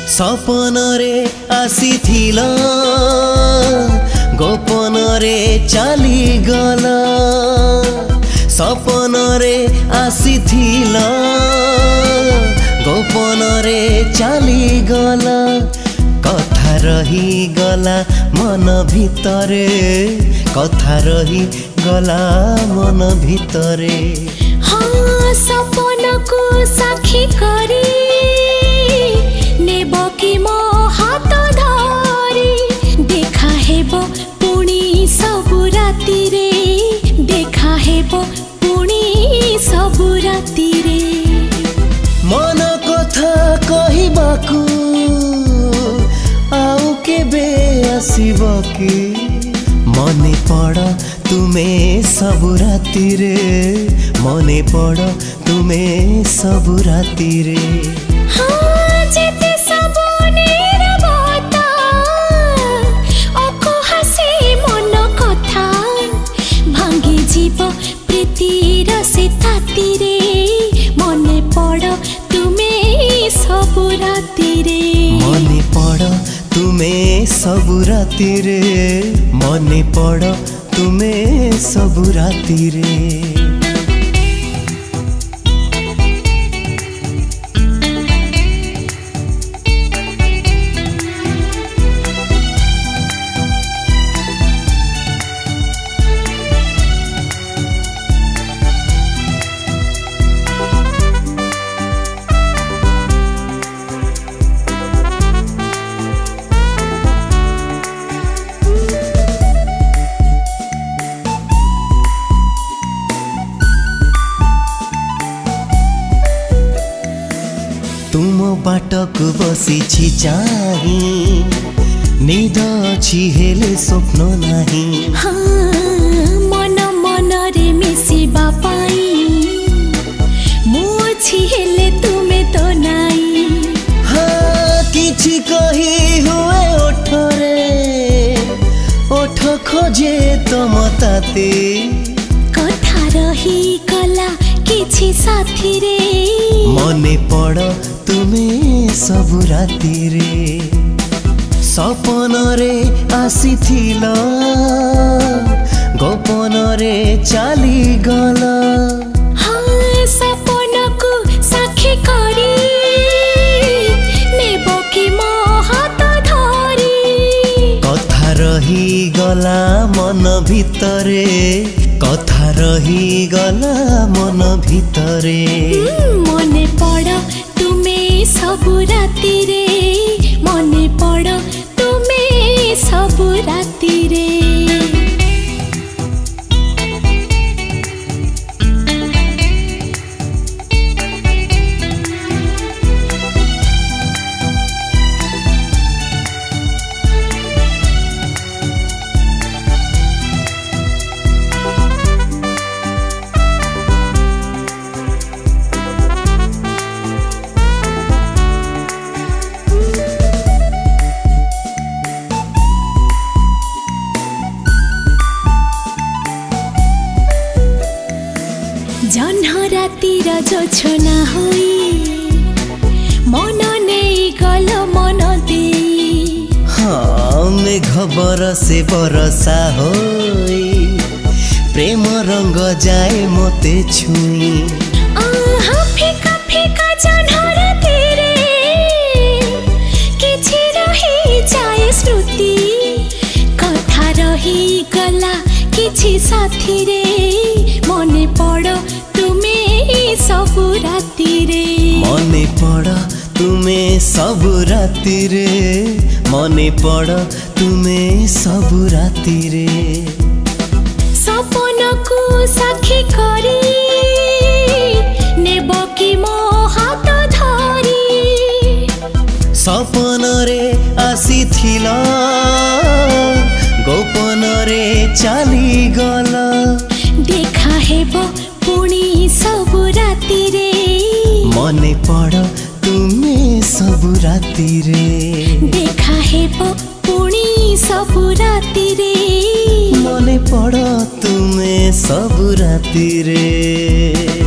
सपन रे आसीथिल गोपन रे चली गल सपन रे आसीथिल गोपन रे चली गल कथा रही गला मन भितरे कथा रही गला मन भितरे हाँ सपन को साक्षी करी नेब कि मो हाथ धरी देखा हेब पुणी सबु राति रे देखा हेब पुणी सबु राति रे मन कथा कहिबाकू आउ केबे आसीब कि मने पड़ तुमे सबु राति रे मने पड़ तुमे सबु राति रे हाँ जेते सबु निरवता अकुहासे मन कथा भांगी जीव प्रीतिर से ताती रे मने पड़ तुमे सबु राति रे मने पड़ तुमे सबु राति रे मने पड़ तुमे सबु राति रे तुम बाटक बसी चाही निद अछि हेले स्वप्न नाही हाँ मन मन रे मिसिबा पाई मु अछि हेले तुमे तो नाई हाँ किछि कही हुए ओठ खोजे तुम ताते कथा रही गला किछि साथी रे मने पड़ तुमे सबु राति रे सपन रे आसीथिल गोपन रे चली गल हाँ सपन को साक्षी करी नेब कि मो हाथ धरी कथा रही गला मन भितरे कथा रही गला मन भितरे मने पड़ तुमे सबु राति रे मने पड़ तुमे सबु राति रे जह्न रातिर जोछना होई मन नहीं गल मन दे हाँ मेघ बरसे बरसा होई प्रेम रंग जाए मते छुई फिका फिका जह्न रातिर किछि रही जाए स्मृति कथा रही गला किछि साथी रे मने पड़ तुमे सबु राति रे मने पड़ तुमे सबु राति रे मने पड़ तुमे सबु राति रे सपन को साक्षी करी नेब कि मो हाथ धरी सपन रे आसीथिल गोपन रे चली गल देखा हेब पुणी सबु राति रे मने पड़ तुमे सबु राति रे देखा हेब पुणी सबु राति रे मने पड़ तुमे सबु राति रे।